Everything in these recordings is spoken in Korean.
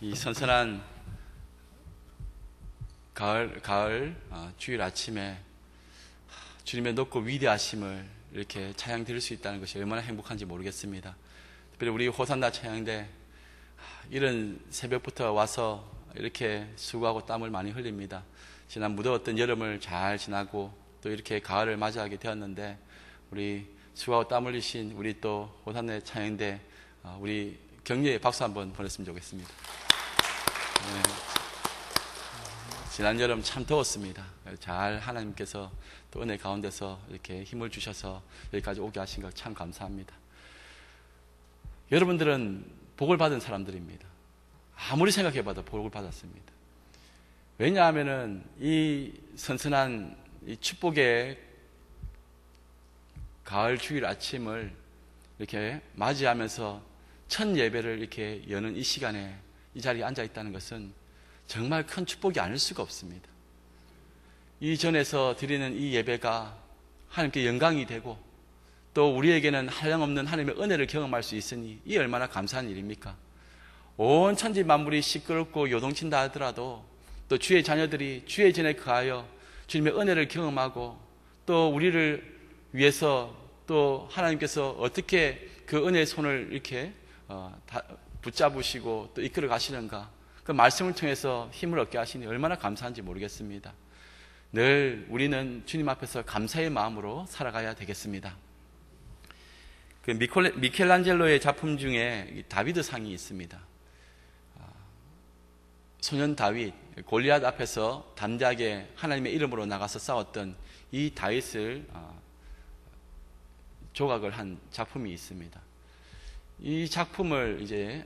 이 선선한 가을 주일 아침에 주님의 높고 위대하심을 이렇게 찬양 드릴 수 있다는 것이 얼마나 행복한지 모르겠습니다. 특별히 우리 호산나 찬양대 이런 새벽부터 와서 이렇게 수고하고 땀을 많이 흘립니다. 지난 무더웠던 여름을 잘 지나고 또 이렇게 가을을 맞이하게 되었는데, 우리 수고하고 땀 흘리신 우리 또 호산나 찬양대 우리 격려의 박수 한번 보냈으면 좋겠습니다. 네. 지난 여름 참 더웠습니다. 잘 하나님께서 또 은혜 가운데서 이렇게 힘을 주셔서 여기까지 오게 하신 것 참 감사합니다. 여러분들은 복을 받은 사람들입니다. 아무리 생각해봐도 복을 받았습니다. 왜냐하면은 이 선선한 이 축복의 가을 주일 아침을 이렇게 맞이하면서 첫 예배를 이렇게 여는 이 시간에 이 자리에 앉아 있다는 것은 정말 큰 축복이 아닐 수가 없습니다. 이전에서 드리는 이 예배가 하나님께 영광이 되고 또 우리에게는 한량없는 하나님의 은혜를 경험할 수 있으니 이 얼마나 감사한 일입니까? 온 천지 만물이 시끄럽고 요동친다 하더라도 또 주의 자녀들이 주의 전에 거하여 주님의 은혜를 경험하고 또 우리를 위해서 또 하나님께서 어떻게 그 은혜의 손을 이렇게 붙잡으시고 또 이끌어 가시는가, 그 말씀을 통해서 힘을 얻게 하시니 얼마나 감사한지 모르겠습니다. 늘 우리는 주님 앞에서 감사의 마음으로 살아가야 되겠습니다. 그 미켈란젤로의 작품 중에 다비드 상이 있습니다. 소년 다윗, 골리앗 앞에서 담대하게 하나님의 이름으로 나가서 싸웠던 이 다윗을 조각을 한 작품이 있습니다. 이 작품을 이제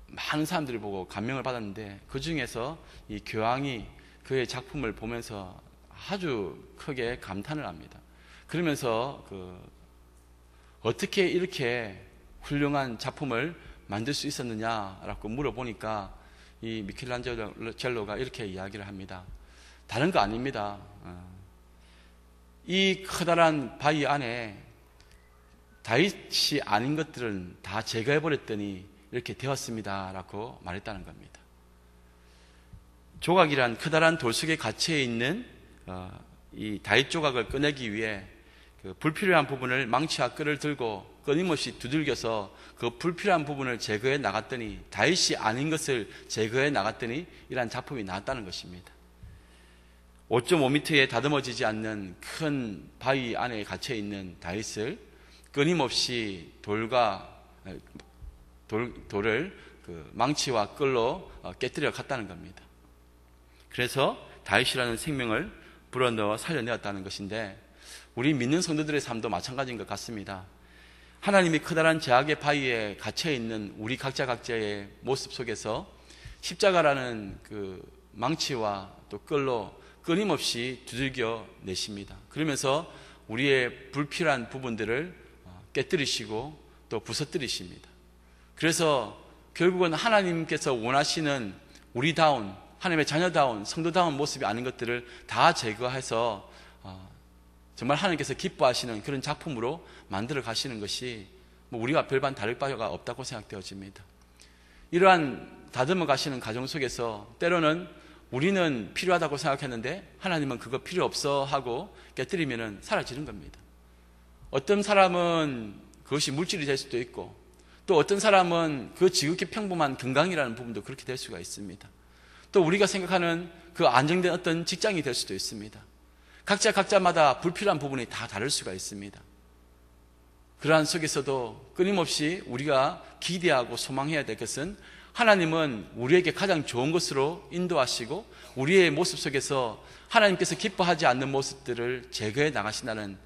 많은 사람들이 보고 감명을 받았는데, 그 중에서 이 교황이 그의 작품을 보면서 아주 크게 감탄을 합니다. 그러면서 어떻게 이렇게 훌륭한 작품을 만들 수 있었느냐라고 물어보니까 이 미켈란젤로가 이렇게 이야기를 합니다. 다른 거 아닙니다. 이 커다란 바위 안에 다윗이 아닌 것들은 다 제거해버렸더니 이렇게 되었습니다 라고 말했다는 겁니다. 조각이란 커다란 돌 속에 갇혀 있는 이 다윗 조각을 꺼내기 위해 그 불필요한 부분을 망치와 끌을 들고 끊임없이 두들겨서 그 불필요한 부분을 제거해 나갔더니, 다윗이 아닌 것을 제거해 나갔더니 이러한 작품이 나왔다는 것입니다. 5.5m에 다듬어지지 않는 큰 바위 안에 갇혀 있는 다윗을 끊임없이 돌을 그 망치와 끌로 깨뜨려 갔다는 겁니다. 그래서 다윗이라는 생명을 불어넣어 살려내었다는 것인데, 우리 믿는 성도들의 삶도 마찬가지인 것 같습니다. 하나님이 커다란 제약의 바위에 갇혀있는 우리 각자의 모습 속에서 십자가라는 그 망치와 또 끌로 끊임없이 두들겨 내십니다. 그러면서 우리의 불필요한 부분들을 깨뜨리시고 또 부서뜨리십니다. 그래서 결국은 하나님께서 원하시는 우리다운, 하나님의 자녀다운, 성도다운 모습이 아닌 것들을 다 제거해서 정말 하나님께서 기뻐하시는 그런 작품으로 만들어 가시는 것이 우리가 별반 다를 바가 없다고 생각되어집니다. 이러한 다듬어 가시는 과정 속에서 때로는 우리는 필요하다고 생각했는데 하나님은 그거 필요 없어 하고 깨뜨리면 사라지는 겁니다. 어떤 사람은 그것이 물질이 될 수도 있고, 또 어떤 사람은 그 지극히 평범한 건강이라는 부분도 그렇게 될 수가 있습니다. 또 우리가 생각하는 그 안정된 어떤 직장이 될 수도 있습니다. 각자마다 불필요한 부분이 다 다를 수가 있습니다. 그러한 속에서도 끊임없이 우리가 기대하고 소망해야 될 것은, 하나님은 우리에게 가장 좋은 것으로 인도하시고 우리의 모습 속에서 하나님께서 기뻐하지 않는 모습들을 제거해 나가신다는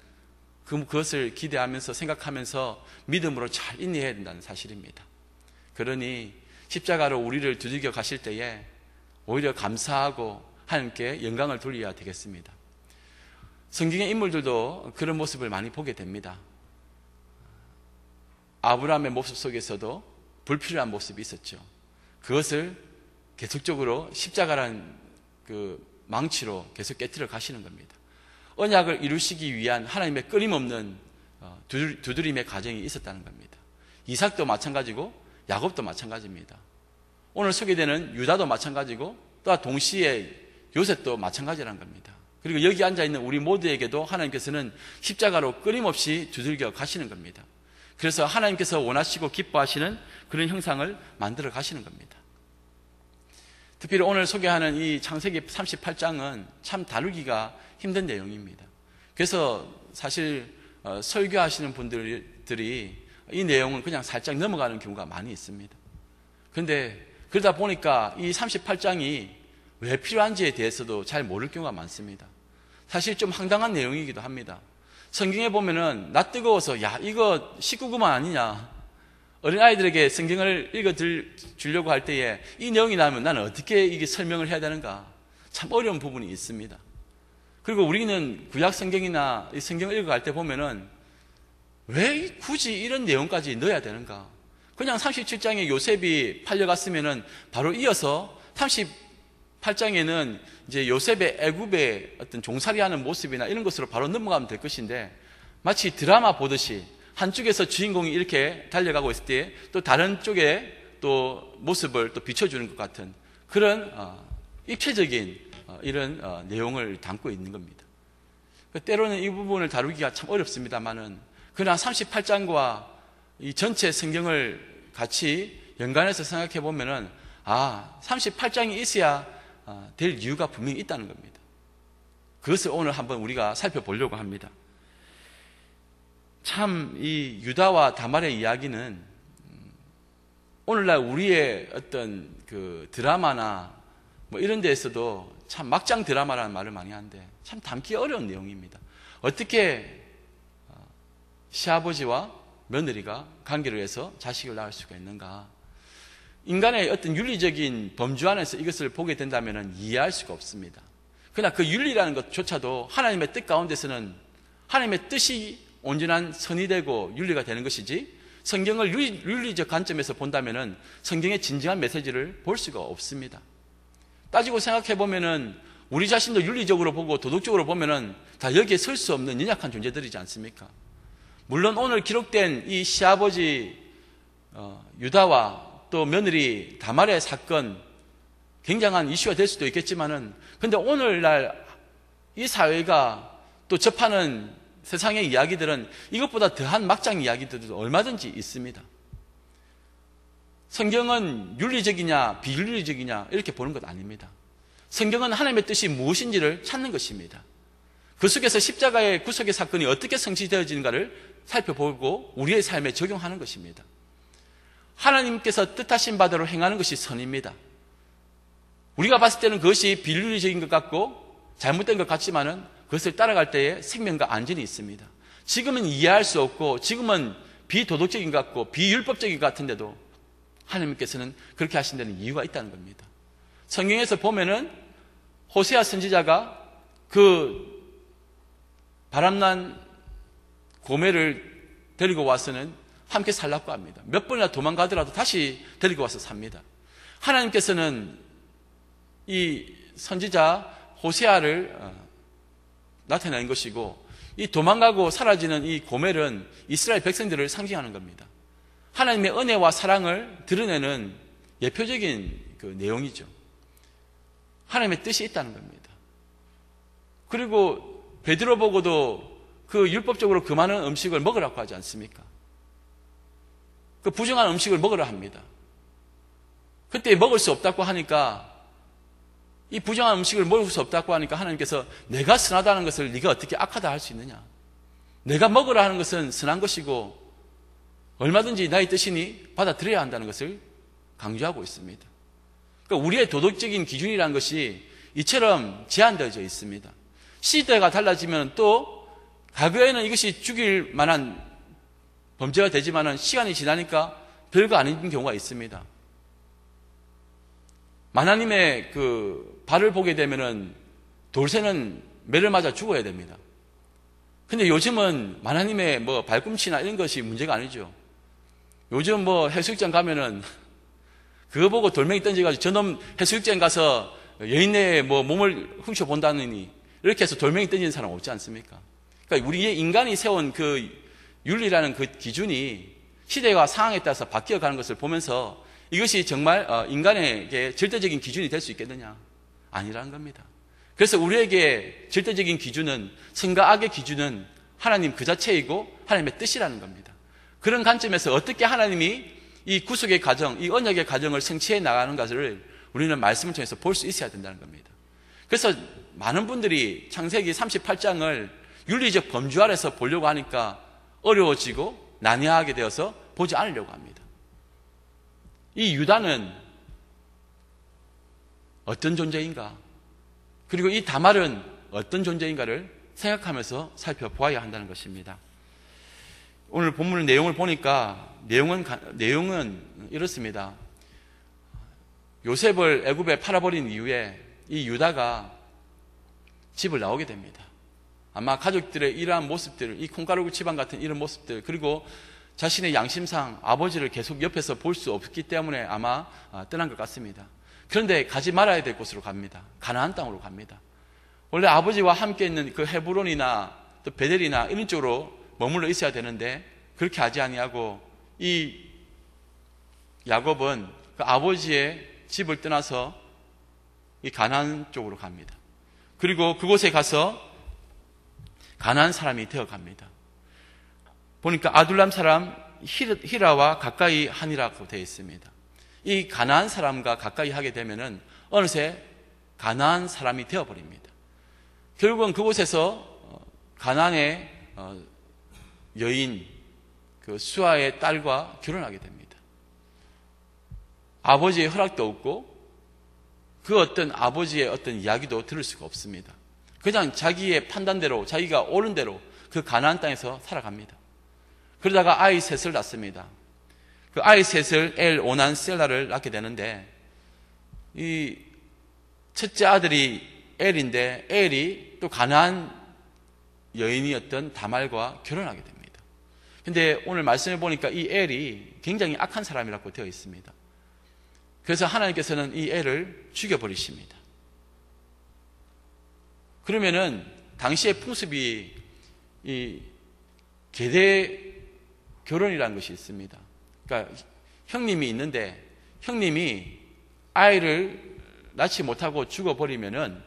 그것을 기대하면서 생각하면서 믿음으로 잘 인내해야 된다는 사실입니다. 그러니 십자가로 우리를 두들겨 가실 때에 오히려 감사하고 하나님께 영광을 돌려야 되겠습니다. 성경의 인물들도 그런 모습을 많이 보게 됩니다. 아브라함의 모습 속에서도 불필요한 모습이 있었죠. 그것을 계속적으로 십자가라는 그 망치로 계속 깨뜨려 가시는 겁니다. 언약을 이루시기 위한 하나님의 끊임없는 두드림의 과정이 있었다는 겁니다. 이삭도 마찬가지고 야곱도 마찬가지입니다. 오늘 소개되는 유다도 마찬가지고 또 동시에 요셉도 마찬가지라는 겁니다. 그리고 여기 앉아있는 우리 모두에게도 하나님께서는 십자가로 끊임없이 두들겨 가시는 겁니다. 그래서 하나님께서 원하시고 기뻐하시는 그런 형상을 만들어 가시는 겁니다. 특별히 오늘 소개하는 이 창세기 38장은 참 다루기가 힘든 내용입니다. 그래서 사실 설교하시는 분들이 이 내용은 그냥 살짝 넘어가는 경우가 많이 있습니다. 그런데 그러다 보니까 이 38장이 왜 필요한지에 대해서도 잘 모를 경우가 많습니다. 사실 좀 황당한 내용이기도 합니다. 성경에 보면은 나 뜨거워서 야 이거 19구만 아니냐, 어린아이들에게 성경을 읽어주려고 할 때에 이 내용이 나오면 나는 어떻게 이게 설명을 해야 되는가, 참 어려운 부분이 있습니다. 그리고 우리는 구약 성경이나 이 성경을 읽어갈 때 보면은 왜 굳이 이런 내용까지 넣어야 되는가? 그냥 37장에 요셉이 팔려갔으면은 바로 이어서 38장에는 이제 요셉의 애굽의 어떤 종살이하는 모습이나 이런 것으로 바로 넘어가면 될 것인데, 마치 드라마 보듯이 한쪽에서 주인공이 이렇게 달려가고 있을 때 또 다른 쪽에 또 모습을 또 비춰주는 것 같은 그런 입체적인 이런 내용을 담고 있는 겁니다. 때로는 이 부분을 다루기가 참 어렵습니다만은, 그러나 38장과 이 전체 성경을 같이 연관해서 생각해 보면은 38장이 있어야 될 이유가 분명히 있다는 겁니다. 그것을 오늘 한번 우리가 살펴보려고 합니다. 참 이 유다와 다말의 이야기는 오늘날 우리의 어떤 그 드라마나 뭐 이런 데에서도 참 막장 드라마라는 말을 많이 하는데 참 담기 어려운 내용입니다. 어떻게 시아버지와 며느리가 관계를 해서 자식을 낳을 수가 있는가? 인간의 어떤 윤리적인 범주 안에서 이것을 보게 된다면 이해할 수가 없습니다. 그러나 그 윤리라는 것조차도 하나님의 뜻 가운데서는 하나님의 뜻이 온전한 선이 되고 윤리가 되는 것이지, 성경을 윤리적 관점에서 본다면 성경의 진정한 메시지를 볼 수가 없습니다. 따지고 생각해 보면은 우리 자신도 윤리적으로 보고 도덕적으로 보면은 다 여기에 설 수 없는 연약한 존재들이지 않습니까? 물론 오늘 기록된 이 시아버지 유다와 또 며느리 다말의 사건, 굉장한 이슈가 될 수도 있겠지만은, 근데 오늘날 이 사회가 또 접하는 세상의 이야기들은 이것보다 더한 막장 이야기들도 얼마든지 있습니다. 성경은 윤리적이냐 비윤리적이냐 이렇게 보는 것 아닙니다. 성경은 하나님의 뜻이 무엇인지를 찾는 것입니다. 그 속에서 십자가의 구속의 사건이 어떻게 성취되어지는가를 살펴보고 우리의 삶에 적용하는 것입니다. 하나님께서 뜻하신 바대로 행하는 것이 선입니다. 우리가 봤을 때는 그것이 비윤리적인 것 같고 잘못된 것 같지만은 그것을 따라갈 때에 생명과 안전이 있습니다. 지금은 이해할 수 없고 지금은 비도덕적인 것 같고 비율법적인 것 같은데도 하나님께서는 그렇게 하신 데는 이유가 있다는 겁니다. 성경에서 보면은 호세아 선지자가 그 바람난 고멜을 데리고 와서는 함께 살라고 합니다. 몇 번이나 도망가더라도 다시 데리고 와서 삽니다. 하나님께서는 이 선지자 호세아를 나타내는 것이고, 이 도망가고 사라지는 이 고멜은 이스라엘 백성들을 상징하는 겁니다. 하나님의 은혜와 사랑을 드러내는 예표적인 그 내용이죠. 하나님의 뜻이 있다는 겁니다. 그리고 베드로 보고도 그 율법적으로 그 많은 음식을 먹으라고 하지 않습니까? 그 부정한 음식을 먹으라 합니다. 그때 먹을 수 없다고 하니까, 이 부정한 음식을 먹을 수 없다고 하니까 하나님께서 내가 선하다는 것을 네가 어떻게 악하다 할 수 있느냐? 내가 먹으라 하는 것은 선한 것이고 얼마든지 나의 뜻이니 받아들여야 한다는 것을 강조하고 있습니다. 그러니까 우리의 도덕적인 기준이라는 것이 이처럼 제한되어져 있습니다. 시대가 달라지면 또 과거에는 이것이 죽일 만한 범죄가 되지만은 시간이 지나니까 별거 아닌 경우가 있습니다. 하나님의 그 발을 보게 되면은 돌쇠는 매를 맞아 죽어야 됩니다. 근데 요즘은 하나님의 뭐 발꿈치나 이런 것이 문제가 아니죠. 요즘 뭐 해수욕장 가면은 그거 보고 돌멩이 던져가지고 저놈 해수욕장 가서 여인의 뭐 몸을 훔쳐본다느니 이렇게 해서 돌멩이 던지는 사람 없지 않습니까? 그러니까 우리의 인간이 세운 그 윤리라는 그 기준이 시대와 상황에 따라서 바뀌어가는 것을 보면서 이것이 정말 인간에게 절대적인 기준이 될 수 있겠느냐? 아니라는 겁니다. 그래서 우리에게 절대적인 기준은, 선과 악의 기준은 하나님 그 자체이고 하나님의 뜻이라는 겁니다. 그런 관점에서 어떻게 하나님이 이 구속의 과정, 이 언약의 과정을 성취해 나가는 것을 우리는 말씀을 통해서 볼 수 있어야 된다는 겁니다. 그래서 많은 분들이 창세기 38장을 윤리적 범주 아래서 보려고 하니까 어려워지고 난해하게 되어서 보지 않으려고 합니다. 이 유다는 어떤 존재인가? 그리고 이 다말은 어떤 존재인가를 생각하면서 살펴보아야 한다는 것입니다. 오늘 본문 내용을 보니까 내용은 이렇습니다. 요셉을 애굽에 팔아버린 이후에 이 유다가 집을 나오게 됩니다. 아마 가족들의 이러한 모습들, 이 콩가루 집안 같은 이런 모습들, 그리고 자신의 양심상 아버지를 계속 옆에서 볼 수 없기 때문에 아마 떠난 것 같습니다. 그런데 가지 말아야 될 곳으로 갑니다. 가나안 땅으로 갑니다. 원래 아버지와 함께 있는 그 헤브론이나 또 베델이나 이런 쪽으로 머물러 있어야 되는데 그렇게 하지 아니하고 이 야곱은 그 아버지의 집을 떠나서 이 가나안 쪽으로 갑니다. 그리고 그곳에 가서 가나안 사람이 되어 갑니다. 보니까 아둘람 사람 히라와 가까이 하니라고 되어 있습니다. 이 가나안 사람과 가까이 하게 되면은 어느새 가나안 사람이 되어 버립니다. 결국은 그곳에서 가나안의 여인 그 수아의 딸과 결혼하게 됩니다. 아버지의 허락도 없고 그 어떤 아버지의 어떤 이야기도 들을 수가 없습니다. 그냥 자기의 판단대로, 자기가 옳은 대로 그 가나안 땅에서 살아갑니다. 그러다가 아이 셋을 낳습니다. 그 아이 셋을 엘, 오난, 셀라를 낳게 되는데 이 첫째 아들이 엘인데 엘이 또 가나안 여인이었던 다말과 결혼하게 됩니다. 근데 오늘 말씀을 보니까 이 엘이 굉장히 악한 사람이라고 되어 있습니다. 그래서 하나님께서는 이 엘을 죽여버리십니다. 그러면은 당시의 풍습이 이 계대 결혼이라는 것이 있습니다. 그러니까 형님이 있는데 형님이 아이를 낳지 못하고 죽어버리면은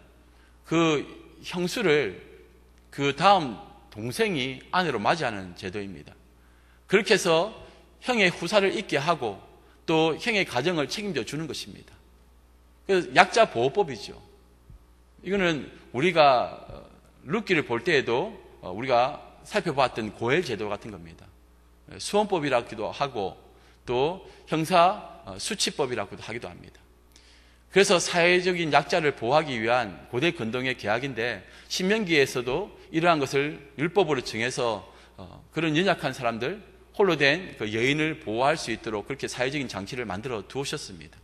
그 형수를 그 다음 동생이 아내로 맞이하는 제도입니다. 그렇게 해서 형의 후사를 있게 하고 또 형의 가정을 책임져 주는 것입니다. 그래서 약자 보호법이죠. 이거는 우리가 룻기를 볼 때에도 우리가 살펴봤던 고엘 제도 같은 겁니다. 수원법이라기도 하고 또 형사 수치법이라고도 하기도 합니다. 그래서 사회적인 약자를 보호하기 위한 고대 근동의 계약인데 신명기에서도 이러한 것을 율법으로 정해서 그런 연약한 사람들, 홀로 된 그 여인을 보호할 수 있도록 그렇게 사회적인 장치를 만들어 두셨습니다.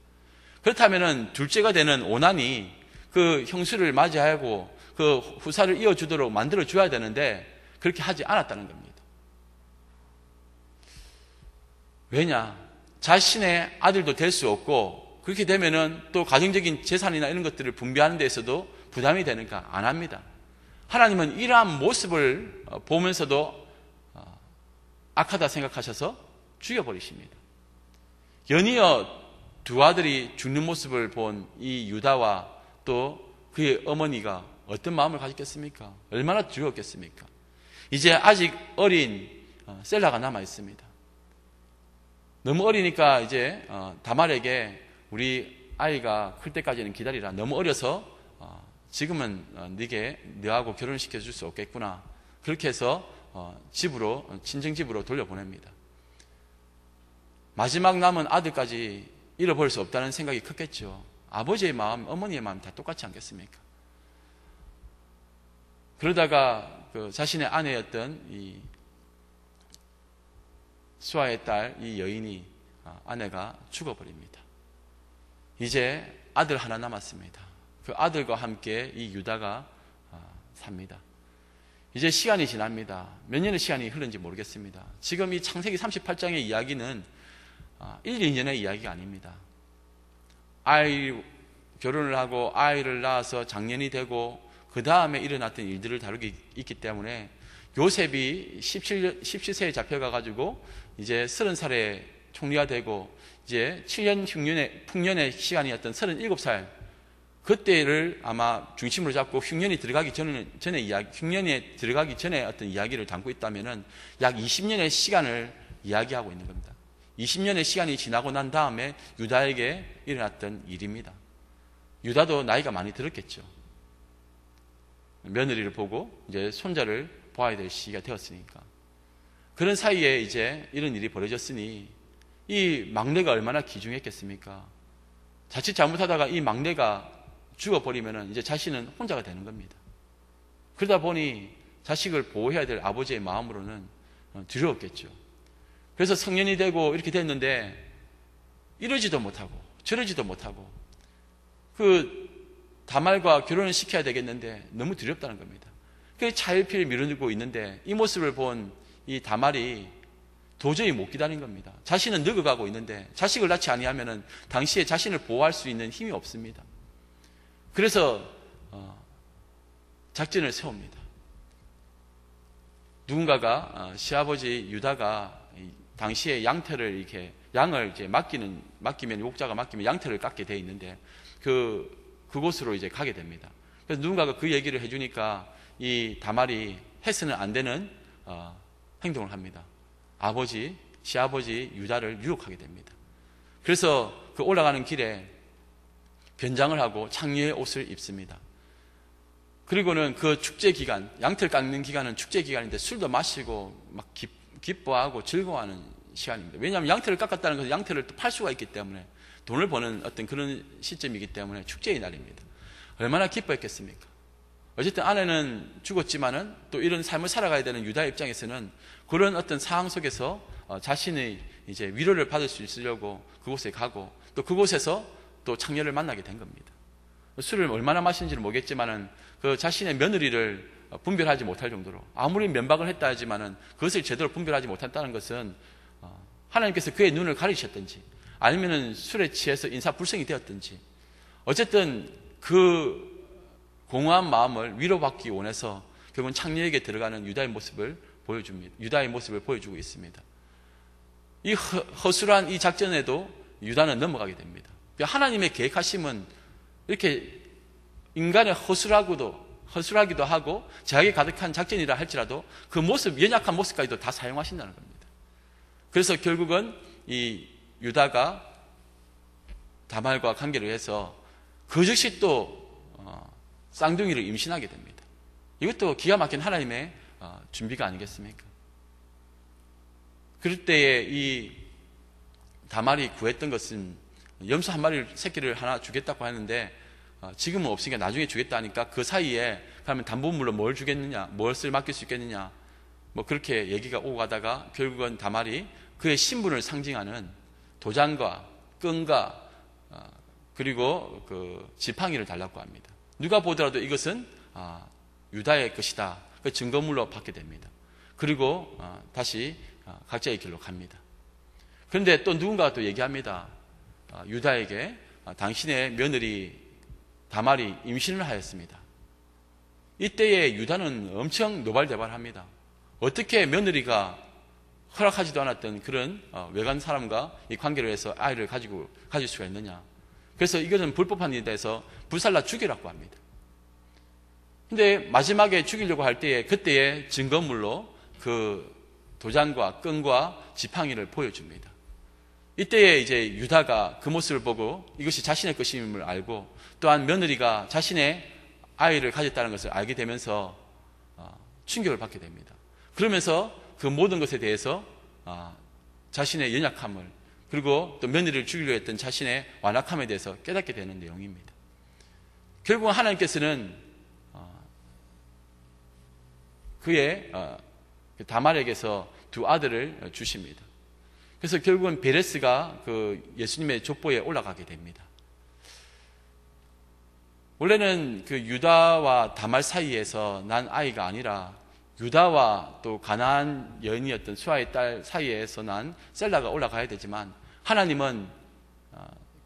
그렇다면은 둘째가 되는 오난이 그 형수를 맞이하고 그 후사를 이어주도록 만들어 줘야 되는데 그렇게 하지 않았다는 겁니다. 왜냐? 자신의 아들도 될 수 없고 그렇게 되면은 또 가정적인 재산이나 이런 것들을 분배하는 데에서도 부담이 되니까 안 합니다. 하나님은 이러한 모습을 보면서도 악하다 생각하셔서 죽여버리십니다. 연이어 두 아들이 죽는 모습을 본 이 유다와 또 그의 어머니가 어떤 마음을 가졌겠습니까? 얼마나 두려웠겠습니까? 이제 아직 어린 셀라가 남아 있습니다. 너무 어리니까 이제 다말에게 우리 아이가 클 때까지는 기다리라. 너무 어려서 지금은 너하고 결혼시켜 줄 수 없겠구나. 그렇게 해서 집으로, 친정집으로 돌려보냅니다. 마지막 남은 아들까지 잃어버릴 수 없다는 생각이 컸겠죠. 아버지의 마음, 어머니의 마음 다 똑같지 않겠습니까? 그러다가 그 자신의 아내였던 이 수아의 딸, 이 여인이, 아내가 죽어버립니다. 이제 아들 하나 남았습니다. 그 아들과 함께 이 유다가 삽니다. 이제 시간이 지납니다. 몇 년의 시간이 흐른지 모르겠습니다. 지금 이 창세기 38장의 이야기는 1, 2년의 이야기가 아닙니다. 결혼을 하고 아이를 낳아서 장년이 되고 그 다음에 일어났던 일들을 다루고 있기 때문에 요셉이 17세에 잡혀가가지고 이제 30살에 총리가 되고 이제 7년 풍년의 시간이었던 37살, 그때를 아마 중심으로 잡고 흉년이 들어가기 전에 이야기, 흉년에 들어가기 전에 어떤 이야기를 담고 있다면은 약 20년의 시간을 이야기하고 있는 겁니다. 20년의 시간이 지나고 난 다음에 유다에게 일어났던 일입니다. 유다도 나이가 많이 들었겠죠. 며느리를 보고 이제 손자를 보아야 될 시기가 되었으니까. 그런 사이에 이제 이런 일이 벌어졌으니 이 막내가 얼마나 귀중했겠습니까? 자칫 잘못하다가 이 막내가 죽어버리면 이제 자신은 혼자가 되는 겁니다. 그러다 보니 자식을 보호해야 될 아버지의 마음으로는 두려웠겠죠. 그래서 성년이 되고 이렇게 됐는데 이러지도 못하고 저러지도 못하고 그 다말과 결혼을 시켜야 되겠는데 너무 두렵다는 겁니다. 그래서 차일피일 미루고 있는데 이 모습을 본 이 다말이 도저히 못 기다린 겁니다. 자신은 늙어가고 있는데 자식을 낳지 아니하면 당시에 자신을 보호할 수 있는 힘이 없습니다. 그래서 작전을 세웁니다. 누군가가 시아버지 유다가 당시에 양털을 이렇게 양을 이제 맡기면 목자가 맡기면 양털을 깎게 돼 있는데 그곳으로 이제 가게 됩니다. 그래서 누군가가 그 얘기를 해주니까 이 다말이 해서는 안 되는 행동을 합니다. 시아버지 유다를 유혹하게 됩니다. 그래서 그 올라가는 길에 변장을 하고 창녀의 옷을 입습니다. 그리고는 그 축제 기간, 양털 깎는 기간은 축제 기간인데 술도 마시고 막 기뻐하고 즐거워하는 시간입니다. 왜냐하면 양털을 깎았다는 것은 양털을 또 팔 수가 있기 때문에 돈을 버는 어떤 그런 시점이기 때문에 축제의 날입니다. 얼마나 기뻐했겠습니까? 어쨌든 아내는 죽었지만은 또 이런 삶을 살아가야 되는 유다 입장에서는 그런 어떤 상황 속에서 자신의 이제 위로를 받을 수 있으려고 그곳에 가고 또 그곳에서 또 창녀를 만나게 된 겁니다. 술을 얼마나 마시는지는 모르겠지만은 그 자신의 며느리를 분별하지 못할 정도로 아무리 면박을 했다 하지만은 그것을 제대로 분별하지 못했다는 것은 하나님께서 그의 눈을 가리셨든지 아니면은 술에 취해서 인사불성이 되었든지 어쨌든 그 공허한 마음을 위로받기 원해서 결국은 창녀에게 들어가는 유다의 모습을 보여줍니다. 유다의 모습을 보여주고 있습니다. 이 허술한 이 작전에도 유다는 넘어가게 됩니다. 하나님의 계획하심은 이렇게 인간의 허술하기도 하고 제약에 가득한 작전이라 할지라도 그 모습, 연약한 모습까지도 다 사용하신다는 겁니다. 그래서 결국은 이 유다가 다말과 관계를 해서 그 즉시 또 쌍둥이를 임신하게 됩니다. 이것도 기가 막힌 하나님의 준비가 아니겠습니까? 그럴 때에 이 다말이 구했던 것은 염소 한 마리 새끼를 하나 주겠다고 하는데 지금은 없으니까 나중에 주겠다 하니까 그 사이에 그러면 담보물로 뭘 주겠느냐, 무엇을 맡길 수 있겠느냐, 뭐 그렇게 얘기가 오고 가다가 결국은 다말이 그의 신분을 상징하는 도장과 끈과 그리고 그 지팡이를 달라고 합니다. 누가 보더라도 이것은 유다의 것이다. 그 증거물로 받게 됩니다. 그리고 다시 각자의 길로 갑니다. 그런데 또 누군가가 또 얘기합니다. 유다에게 당신의 며느리 다말이 임신을 하였습니다. 이때에 유다는 엄청 노발대발합니다. 어떻게 며느리가 허락하지도 않았던 그런 외간 사람과 이 관계를 해서 아이를 가질 수가 있느냐. 그래서 이것은 불법한 일에 대해서 불살라 죽이라고 합니다. 근데 마지막에 죽이려고 할 때에 그때의 증거물로 그 도장과 끈과 지팡이를 보여줍니다. 이때에 이제 유다가 그 모습을 보고 이것이 자신의 것임을 알고 또한 며느리가 자신의 아이를 가졌다는 것을 알게 되면서 충격을 받게 됩니다. 그러면서 그 모든 것에 대해서 자신의 연약함을 그리고 또 며느리를 죽이려 했던 자신의 완악함에 대해서 깨닫게 되는 내용입니다. 결국 하나님께서는 그의 다말에게서 두 아들을 주십니다. 그래서 결국은 베레스가 그 예수님의 족보에 올라가게 됩니다. 원래는 그 유다와 다말 사이에서 난 아이가 아니라 유다와 또 가나안 여인이었던 수아의 딸 사이에서 난 셀라가 올라가야 되지만 하나님은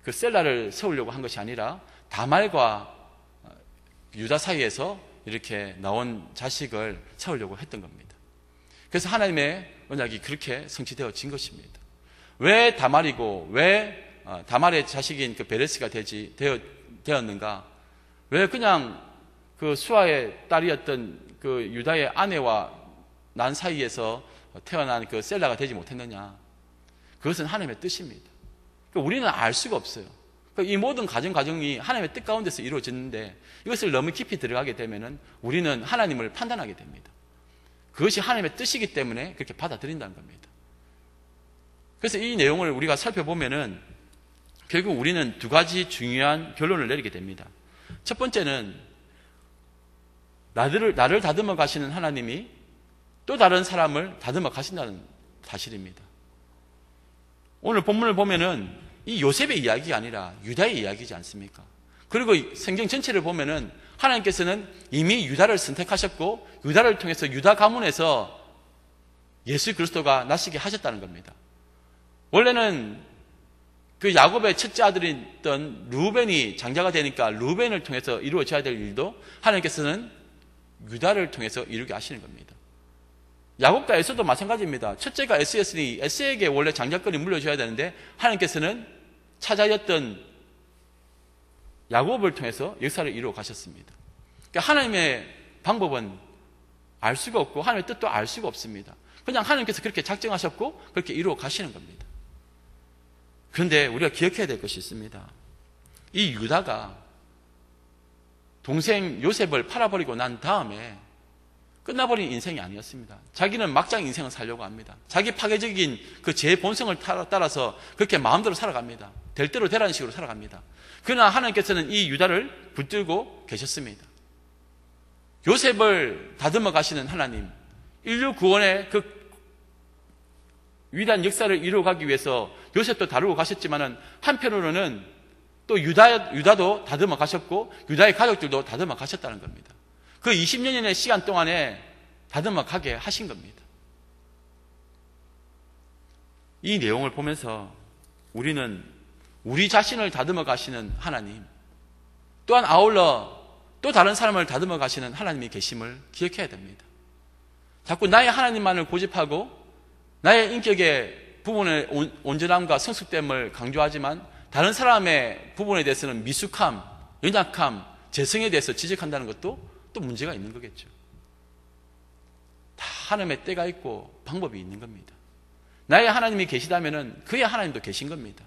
그 셀라를 세우려고 한 것이 아니라 다말과 유다 사이에서 이렇게 나온 자식을 세우려고 했던 겁니다. 그래서 하나님의 언약이 그렇게 성취되어진 것입니다. 왜 다말이고 왜 다말의 자식인 그 베레스가 되었는가? 왜 그냥 그 수아의 딸이었던 그 유다의 아내와 난 사이에서 태어난 그 셀라가 되지 못했느냐? 그것은 하나님의 뜻입니다. 우리는 알 수가 없어요. 이 모든 과정이 하나님의 뜻 가운데서 이루어졌는데 이것을 너무 깊이 들어가게 되면은 우리는 하나님을 판단하게 됩니다. 그것이 하나님의 뜻이기 때문에 그렇게 받아들인다는 겁니다. 그래서 이 내용을 우리가 살펴보면은 결국 우리는 두 가지 중요한 결론을 내리게 됩니다. 첫 번째는 나를 다듬어 가시는 하나님이 또 다른 사람을 다듬어 가신다는 사실입니다. 오늘 본문을 보면은 이 요셉의 이야기가 아니라 유다의 이야기지 않습니까? 그리고 성경 전체를 보면은 하나님께서는 이미 유다를 선택하셨고 유다를 통해서 유다 가문에서 예수 그리스도가 나시게 하셨다는 겁니다. 원래는 그 야곱의 첫째 아들이었던 루벤이 장자가 되니까 루벤을 통해서 이루어져야 될 일도 하나님께서는 유다를 통해서 이루게 하시는 겁니다. 야곱과 에서도 마찬가지입니다. 첫째가 에스였으니 에스에게 원래 장자권이 물려줘야 되는데 하나님께서는 차자였던 야곱을 통해서 역사를 이루어 가셨습니다. 그러니까 하나님의 방법은 알 수가 없고 하나님의 뜻도 알 수가 없습니다. 그냥 하나님께서 그렇게 작정하셨고 그렇게 이루어 가시는 겁니다. 그런데 우리가 기억해야 될 것이 있습니다. 이 유다가 동생 요셉을 팔아버리고 난 다음에 끝나버린 인생이 아니었습니다. 자기는 막장 인생을 살려고 합니다. 자기 파괴적인 그 제 본성을 따라서 그렇게 마음대로 살아갑니다. 될 대로 되라는 식으로 살아갑니다. 그러나 하나님께서는 이 유다를 붙들고 계셨습니다. 요셉을 다듬어 가시는 하나님, 인류 구원의 그 위대한 역사를 이루어가기 위해서 요셉도 다루고 가셨지만은 한편으로는 또 유다도 다듬어 가셨고 유다의 가족들도 다듬어 가셨다는 겁니다. 그 20년의 시간 동안에 다듬어 가게 하신 겁니다. 이 내용을 보면서 우리는 우리 자신을 다듬어 가시는 하나님, 또한 아울러 또 다른 사람을 다듬어 가시는 하나님이 계심을 기억해야 됩니다. 자꾸 나의 하나님만을 고집하고 나의 인격의 부분의 온전함과 성숙됨을 강조하지만 다른 사람의 부분에 대해서는 미숙함, 연약함, 재성에 대해서 지적한다는 것도 또 문제가 있는 거겠죠. 다 하나님의 때가 있고 방법이 있는 겁니다. 나의 하나님이 계시다면은 그의 하나님도 계신 겁니다.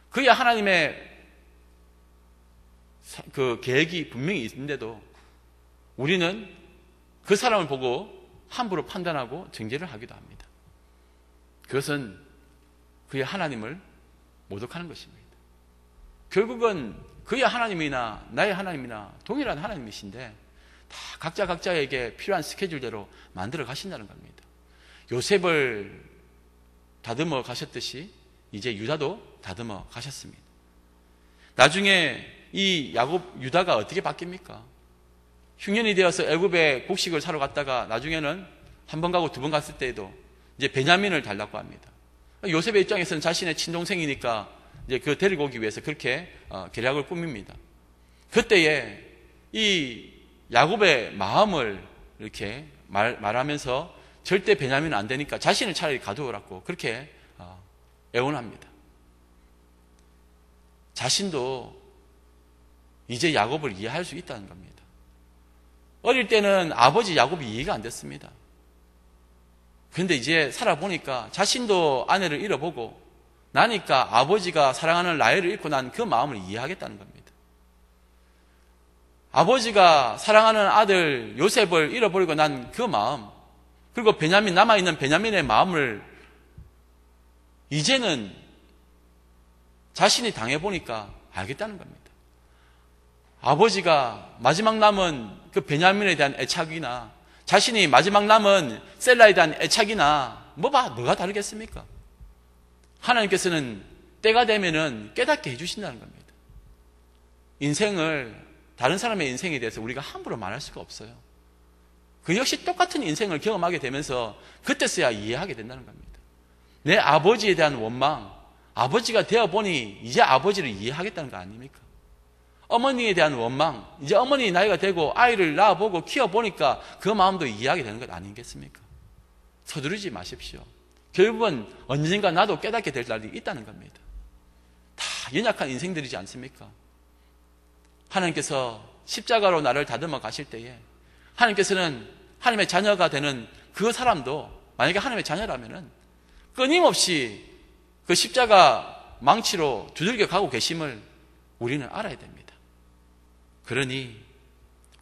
그의 하나님의 그 계획이 분명히 있는데도 우리는 그 사람을 보고 함부로 판단하고 정죄를 하기도 합니다. 그것은 그의 하나님을 모독하는 것입니다. 결국은 그의 하나님이나 나의 하나님이나 동일한 하나님이신데 다 각자에게 필요한 스케줄대로 만들어 가신다는 겁니다. 요셉을 다듬어 가셨듯이 이제 유다도 다듬어 가셨습니다. 나중에 이 유다가 어떻게 바뀝니까? 흉년이 되어서 애굽에 곡식을 사러 갔다가 나중에는 한 번 가고 두 번 갔을 때에도 이제 베냐민을 달라고 합니다. 요셉의 입장에서는 자신의 친동생이니까 이제 그 데리고 오기 위해서 그렇게 계략을 꾸밉니다. 그때에 이 야곱의 마음을 이렇게 말하면서 절대 베냐민은 안 되니까 자신을 차라리 가두어라고 그렇게 애원합니다. 자신도 이제 야곱을 이해할 수 있다는 겁니다. 어릴 때는 아버지 야곱이 이해가 안 됐습니다. 그런데 이제 살아보니까 자신도 아내를 잃어보고 나니까 아버지가 사랑하는 라헬을 잃고 난 그 마음을 이해하겠다는 겁니다. 아버지가 사랑하는 아들 요셉을 잃어버리고 난 그 마음, 그리고 남아있는 베냐민의 마음을 이제는 자신이 당해보니까 알겠다는 겁니다. 아버지가 마지막 남은 그 베냐민에 대한 애착이나 자신이 마지막 남은 셀라에 대한 애착이나 뭐가 다르겠습니까? 하나님께서는 때가 되면은 깨닫게 해주신다는 겁니다. 인생을, 다른 사람의 인생에 대해서 우리가 함부로 말할 수가 없어요. 그 역시 똑같은 인생을 경험하게 되면서 그때서야 이해하게 된다는 겁니다. 내 아버지에 대한 원망, 아버지가 되어보니 이제 아버지를 이해하겠다는 거 아닙니까? 어머니에 대한 원망, 이제 어머니 나이가 되고 아이를 낳아보고 키워보니까 그 마음도 이해하게 되는 것 아니겠습니까? 서두르지 마십시오. 결국은 언젠가 나도 깨닫게 될 날이 있다는 겁니다. 다 연약한 인생들이지 않습니까? 하나님께서 십자가로 나를 다듬어 가실 때에 하나님께서는 하나님의 자녀가 되는 그 사람도 만약에 하나님의 자녀라면은 끊임없이 그 십자가 망치로 두들겨 가고 계심을 우리는 알아야 됩니다. 그러니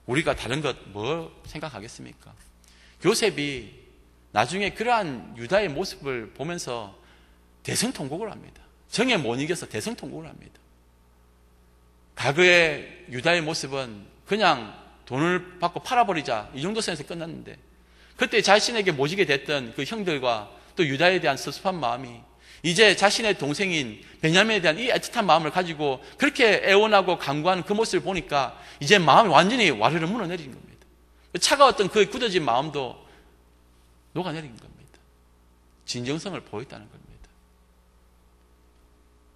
우리가 다른 것 뭐 생각하겠습니까? 요셉이 나중에 그러한 유다의 모습을 보면서 대성통곡을 합니다. 정에 못 이겨서 대성통곡을 합니다. 과거의 유다의 모습은 그냥 돈을 받고 팔아버리자 이 정도 선에서 끝났는데 그때 자신에게 모지게 됐던 그 형들과 또 유다에 대한 섭섭한 마음이 이제 자신의 동생인 베냐민에 대한 이 애틋한 마음을 가지고 그렇게 애원하고 간구하는 그 모습을 보니까 이제 마음이 완전히 와르르 무너내린 겁니다. 차가웠던 그 굳어진 마음도 녹아내린 겁니다. 진정성을 보였다는 겁니다.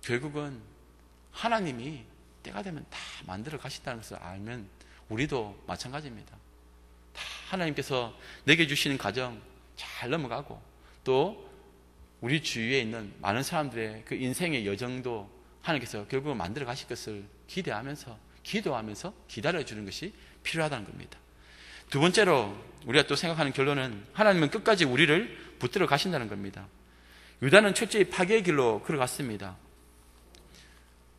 결국은 하나님이 때가 되면 다 만들어 가신다는 것을 알면 우리도 마찬가지입니다. 다 하나님께서 내게 주시는 가정 잘 넘어가고 또 우리 주위에 있는 많은 사람들의 그 인생의 여정도 하나님께서 결국은 만들어 가실 것을 기대하면서 기도하면서 기다려주는 것이 필요하다는 겁니다. 두 번째로 우리가 또 생각하는 결론은 하나님은 끝까지 우리를 붙들어 가신다는 겁니다. 유다는 철저히 파괴의 길로 걸어갔습니다.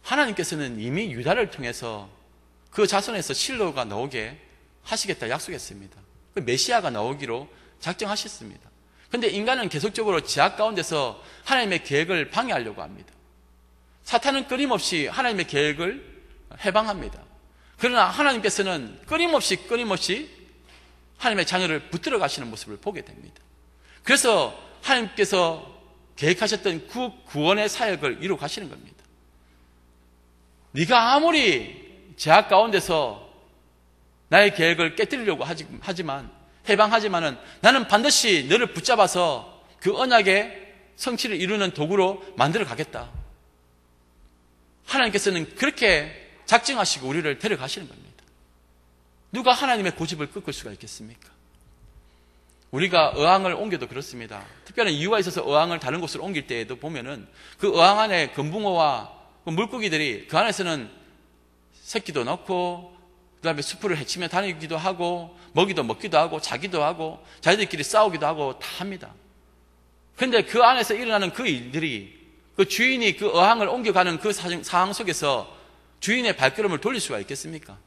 하나님께서는 이미 유다를 통해서 그 자손에서 실로가 나오게 하시겠다 약속했습니다. 메시아가 나오기로 작정하셨습니다. 그런데 인간은 계속적으로 제약 가운데서 하나님의 계획을 방해하려고 합니다. 사탄은 끊임없이 하나님의 계획을 해방합니다. 그러나 하나님께서는 끊임없이 하나님의 자녀를 붙들어 가시는 모습을 보게 됩니다. 그래서 하나님께서 계획하셨던 그 구원의 사역을 이루어 가시는 겁니다. 네가 아무리 제약 가운데서 나의 계획을 깨뜨리려고 해방하지만은 나는 반드시 너를 붙잡아서 그 언약의 성취를 이루는 도구로 만들어 가겠다. 하나님께서는 그렇게 작정하시고 우리를 데려가시는 겁니다. 누가 하나님의 고집을 꺾을 수가 있겠습니까? 우리가 어항을 옮겨도 그렇습니다. 특별한 이유가 있어서 어항을 다른 곳으로 옮길 때에도 보면은 그 어항 안에 금붕어와 물고기들이 그 안에서는 새끼도 넣고 그 다음에 수풀을 헤치며 다니기도 하고 먹이도 먹기도 하고 자기도 하고 자기들끼리 싸우기도 하고 다 합니다. 그런데 그 안에서 일어나는 그 일들이 그 주인이 그 어항을 옮겨가는 그 상황 속에서 주인의 발걸음을 돌릴 수가 있겠습니까?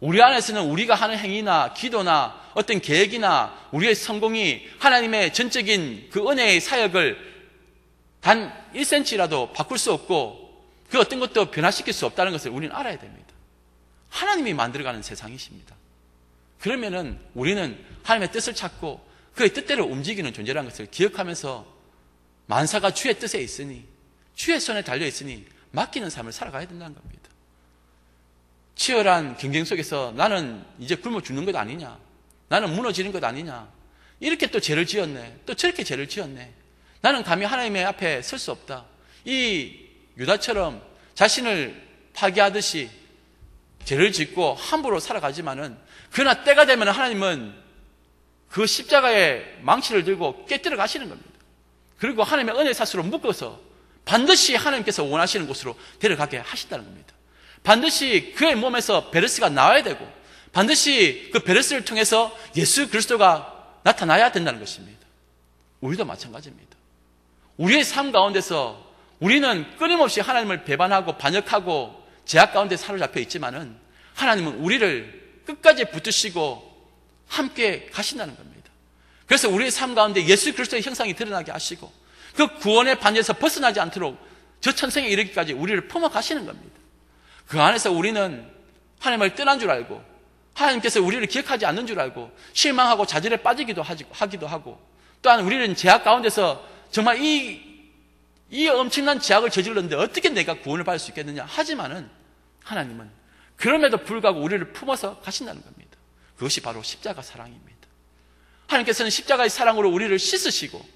우리 안에서는 우리가 하는 행위나 기도나 어떤 계획이나 우리의 성공이 하나님의 전적인 그 은혜의 사역을 단 1cm라도 바꿀 수 없고 그 어떤 것도 변화시킬 수 없다는 것을 우리는 알아야 됩니다. 하나님이 만들어가는 세상이십니다. 그러면은 우리는 하나님의 뜻을 찾고 그의 뜻대로 움직이는 존재라는 것을 기억하면서 만사가 주의 뜻에 있으니 주의 손에 달려있으니 맡기는 삶을 살아가야 된다는 겁니다. 치열한 경쟁 속에서 나는 이제 굶어 죽는 것 아니냐, 나는 무너지는 것 아니냐, 이렇게 또 죄를 지었네, 또 저렇게 죄를 지었네, 나는 감히 하나님의 앞에 설 수 없다. 이 유다처럼 자신을 파괴하듯이 죄를 짓고 함부로 살아가지만은 그러나 때가 되면 하나님은 그 십자가의 망치를 들고 깨뜨려 가시는 겁니다. 그리고 하나님의 은혜 사슬로 묶어서 반드시 하나님께서 원하시는 곳으로 데려가게 하신다는 겁니다. 반드시 그의 몸에서 베레스가 나와야 되고 반드시 그 베레스를 통해서 예수 그리스도가 나타나야 된다는 것입니다. 우리도 마찬가지입니다. 우리의 삶 가운데서 우리는 끊임없이 하나님을 배반하고 반역하고 제약 가운데 사로잡혀 있지만은 하나님은 우리를 끝까지 붙드시고 함께 가신다는 겁니다. 그래서 우리의 삶 가운데 예수 그리스도의 형상이 드러나게 하시고 그 구원의 반열에서 벗어나지 않도록 저 천성에 이르기까지 우리를 품어 가시는 겁니다. 그 안에서 우리는 하나님을 떠난 줄 알고 하나님께서 우리를 기억하지 않는 줄 알고 실망하고 좌절에 빠지기도 하기도 하고 또한 우리는 제약 가운데서 정말 이 엄청난 제약을 저질렀는데 어떻게 내가 구원을 받을 수 있겠느냐 하지만은 하나님은 그럼에도 불구하고 우리를 품어서 가신다는 겁니다. 그것이 바로 십자가 사랑입니다. 하나님께서는 십자가의 사랑으로 우리를 씻으시고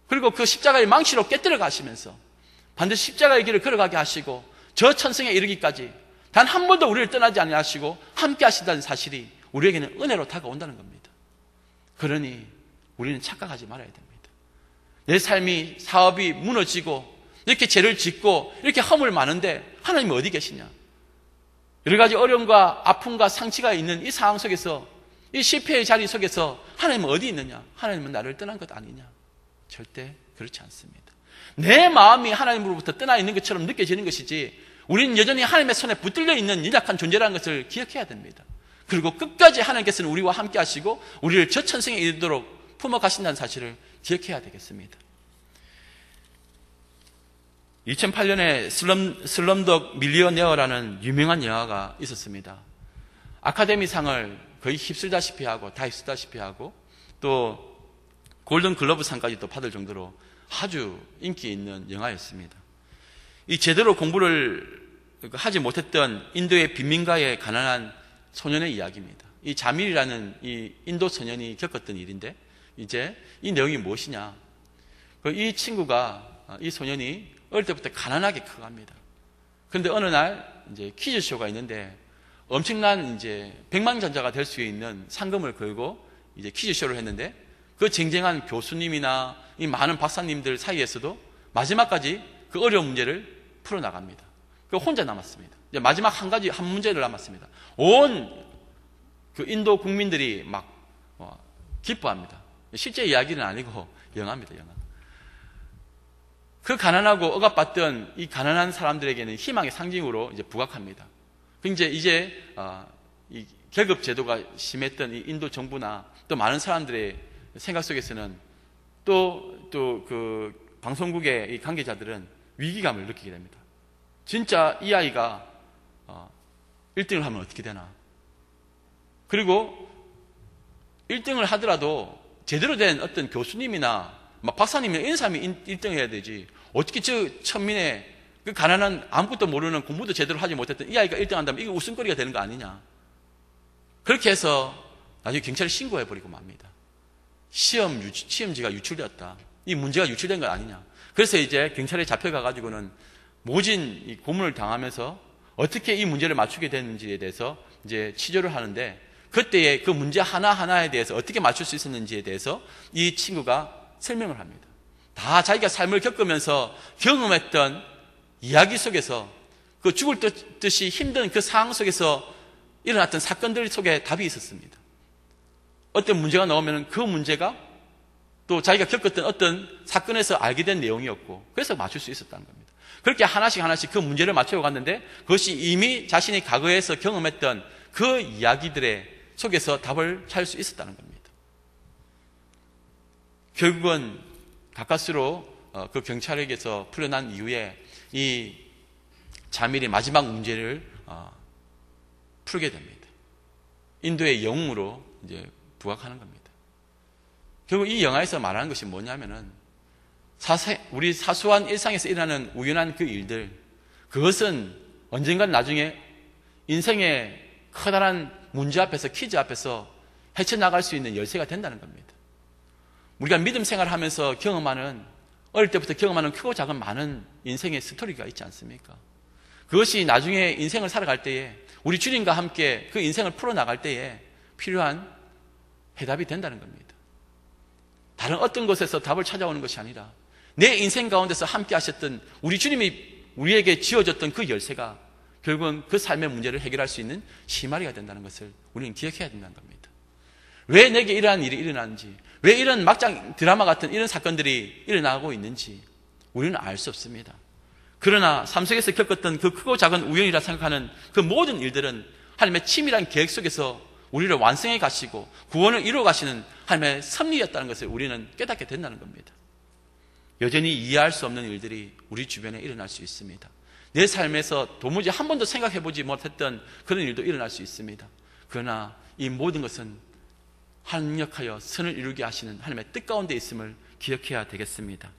그리고 그 십자가의 망치로 깨뜨려 가시면서 반드시 십자가의 길을 걸어가게 하시고 저 천성에 이르기까지 단 한 번도 우리를 떠나지 아니하시고 함께 하신다는 사실이 우리에게는 은혜로 다가온다는 겁니다. 그러니 우리는 착각하지 말아야 됩니다. 내 삶이, 사업이 무너지고 이렇게 죄를 짓고 이렇게 허물 많은데 하나님이 어디 계시냐? 여러 가지 어려움과 아픔과 상처가 있는 이 상황 속에서, 이 실패의 자리 속에서 하나님은 어디 있느냐? 하나님은 나를 떠난 것 아니냐? 절대 그렇지 않습니다. 내 마음이 하나님으로부터 떠나 있는 것처럼 느껴지는 것이지, 우리는 여전히 하나님의 손에 붙들려 있는 연약한 존재라는 것을 기억해야 됩니다. 그리고 끝까지 하나님께서는 우리와 함께 하시고 우리를 저 천성에 이르도록 품어가신다는 사실을 기억해야 되겠습니다. 2008년에 슬럼독 밀리어네어라는 유명한 영화가 있었습니다. 아카데미상을 거의 휩쓸다시피 하고, 다 휩쓸다시피 하고, 또 골든 글러브상까지도 받을 정도로 아주 인기 있는 영화였습니다. 이 제대로 공부를 하지 못했던 인도의 빈민가의 가난한 소년의 이야기입니다. 이 자밀이라는 이 인도 소년이 겪었던 일인데, 이제 이 내용이 무엇이냐? 이 친구가, 이 소년이 어릴 때부터 가난하게 커갑니다. 그런데 어느 날 이제 퀴즈쇼가 있는데 엄청난 이제 백만장자가 될 수 있는 상금을 걸고 이제 퀴즈쇼를 했는데, 그 쟁쟁한 교수님이나 이 많은 박사님들 사이에서도 마지막까지 그 어려운 문제를 풀어나갑니다. 그 혼자 남았습니다. 이제 마지막 한 문제를 남았습니다. 온 그 인도 국민들이 막 기뻐합니다. 실제 이야기는 아니고 영화입니다, 영화. 그 가난하고 억압받던 이 가난한 사람들에게는 희망의 상징으로 이제 부각합니다. 이제 이 계급 제도가 심했던 이 인도 정부나 또 많은 사람들의 생각 속에서는 또 그 방송국의 이 관계자들은 위기감을 느끼게 됩니다. 진짜 이 아이가 1등을 하면 어떻게 되나? 그리고 1등을 하더라도 제대로 된 어떤 교수님이나 박사님이나 이런 사람이 1등 해야 되지, 어떻게 저 천민의 그 가난한 아무것도 모르는 공부도 제대로 하지 못했던 이 아이가 1등 한다면 이게 웃음거리가 되는 거 아니냐? 그렇게 해서 나중에 경찰에 신고해버리고 맙니다. 시험지가 유출되었다. 이 문제가 유출된 거 아니냐? 그래서 이제 경찰에 잡혀가가지고는 모진 이 고문을 당하면서 어떻게 이 문제를 맞추게 됐는지에 대해서 이제 치조를 하는데, 그때의 그 문제 하나하나에 대해서 어떻게 맞출 수 있었는지에 대해서 이 친구가 설명을 합니다. 다 자기가 삶을 겪으면서 경험했던 이야기 속에서, 그 죽을 듯이 힘든 그 상황 속에서 일어났던 사건들 속에 답이 있었습니다. 어떤 문제가 나오면 그 문제가 또 자기가 겪었던 어떤 사건에서 알게 된 내용이었고, 그래서 맞출 수 있었다는 겁니다. 그렇게 하나씩 그 문제를 맞춰 갔는데, 그것이 이미 자신이 과거에서 경험했던 그 이야기들의 속에서 답을 찾을 수 있었다는 겁니다. 결국은 가까스로 그 경찰에게서 풀려난 이후에 이 자밀이 마지막 문제를 풀게 됩니다. 인도의 영웅으로 이제 부각하는 겁니다. 결국 이 영화에서 말하는 것이 뭐냐면은, 우리 사소한 일상에서 일어나는 우연한 그 일들, 그것은 언젠간 나중에 인생의 커다란 문제 앞에서, 퀴즈 앞에서 헤쳐나갈 수 있는 열쇠가 된다는 겁니다. 우리가 믿음 생활을 하면서 어릴 때부터 경험하는 크고 작은 많은 인생의 스토리가 있지 않습니까? 그것이 나중에 인생을 살아갈 때에, 우리 주님과 함께 그 인생을 풀어나갈 때에 필요한 해답이 된다는 겁니다. 다른 어떤 곳에서 답을 찾아오는 것이 아니라 내 인생 가운데서 함께 하셨던 우리 주님이 우리에게 지어줬던 그 열쇠가 결국은 그 삶의 문제를 해결할 수 있는 시마리가 된다는 것을 우리는 기억해야 된다는 겁니다. 왜 내게 이러한 일이 일어나는지, 왜 이런 막장 드라마 같은 이런 사건들이 일어나고 있는지 우리는 알 수 없습니다. 그러나 삶 속에서 겪었던 그 크고 작은 우연이라 생각하는 그 모든 일들은 하나님의 치밀한 계획 속에서 우리를 완성해 가시고 구원을 이루어 가시는 하나님의 섭리였다는 것을 우리는 깨닫게 된다는 겁니다. 여전히 이해할 수 없는 일들이 우리 주변에 일어날 수 있습니다. 내 삶에서 도무지 한 번도 생각해 보지 못했던 그런 일도 일어날 수 있습니다. 그러나 이 모든 것은 합력하여 선을 이루게 하시는 하나님의 뜻 가운데 있음을 기억해야 되겠습니다.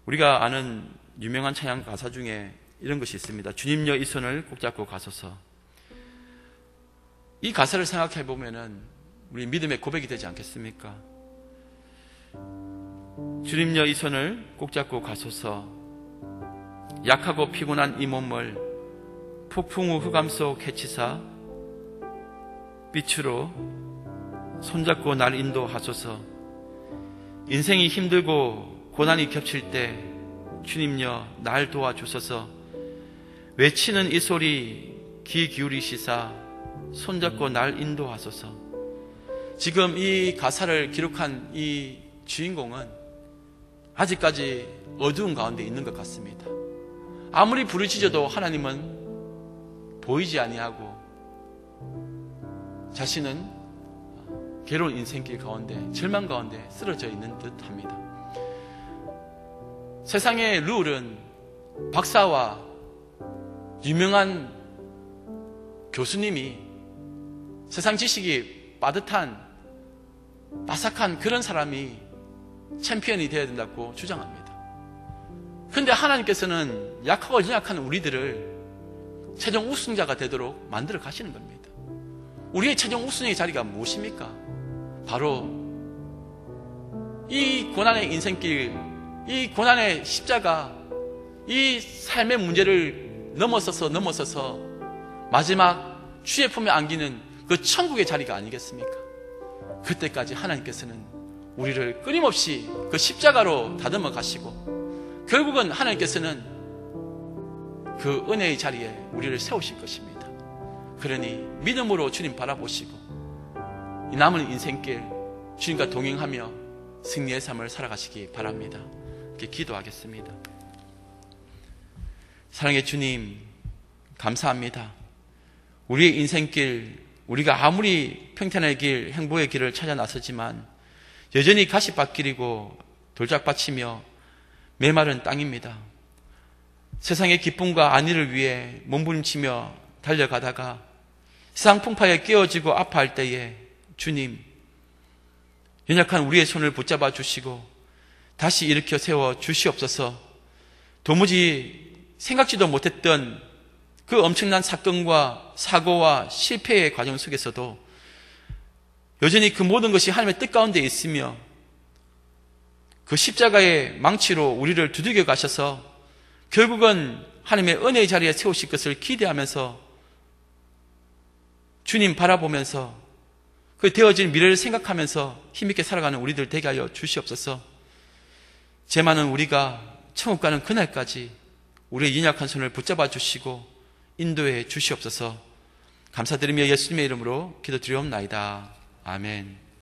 우리가 아는 유명한 찬양 가사 중에 이런 것이 있습니다. 주님여 이 손을 꼭 잡고 가소서. 이 가사를 생각해 보면은 우리 믿음의 고백이 되지 않겠습니까? 주님여 이 손을 꼭 잡고 가소서. 약하고 피곤한 이 몸을 폭풍 후 흑암 속 해치사 빛으로 손잡고 날 인도하소서. 인생이 힘들고 고난이 겹칠 때 주님여 날 도와주소서. 외치는 이 소리 귀 기울이시사 손잡고 날 인도하소서. 지금 이 가사를 기록한 이 주인공은 아직까지 어두운 가운데 있는 것 같습니다. 아무리 부르짖어도 하나님은 보이지 아니하고 자신은 괴로운 인생길 가운데, 절망 가운데 쓰러져 있는 듯합니다. 세상의 룰은 박사와 유명한 교수님이 세상 지식이 빠듯한 빠삭한 그런 사람이 챔피언이 되어야 된다고 주장합니다. 그런데 하나님께서는 약하고 연약한 우리들을 최종 우승자가 되도록 만들어 가시는 겁니다. 우리의 최종 우승의 자리가 무엇입니까? 바로 이 고난의 인생길, 이 고난의 십자가, 이 삶의 문제를 넘어서서 마지막 주의 품에 안기는 그 천국의 자리가 아니겠습니까? 그때까지 하나님께서는 우리를 끊임없이 그 십자가로 다듬어 가시고 결국은 하나님께서는 그 은혜의 자리에 우리를 세우실 것입니다. 그러니 믿음으로 주님 바라보시고 이 남은 인생길 주님과 동행하며 승리의 삶을 살아가시기 바랍니다. 이렇게 기도하겠습니다. 사랑의 주님, 감사합니다. 우리의 인생길, 우리가 아무리 평탄의 길, 행복의 길을 찾아 나서지만 여전히 가시밭길이고 돌짝밭이며 메마른 땅입니다. 세상의 기쁨과 안위를 위해 몸부림치며 달려가다가 세상 풍파에 깨어지고 아파할 때에 주님, 연약한 우리의 손을 붙잡아 주시고 다시 일으켜 세워 주시옵소서. 도무지 생각지도 못했던 그 엄청난 사건과 사고와 실패의 과정 속에서도 여전히 그 모든 것이 하나님의 뜻 가운데 있으며 그 십자가의 망치로 우리를 두들겨 가셔서 결국은 하나님의 은혜의 자리에 세우실 것을 기대하면서 주님 바라보면서 그 되어진 미래를 생각하면서 힘있게 살아가는 우리들 되게 하여 주시옵소서. 죄 많은 우리가 천국 가는 그날까지 우리의 연약한 손을 붙잡아 주시고 인도해 주시옵소서. 감사드리며 예수님의 이름으로 기도드리옵나이다. 아멘.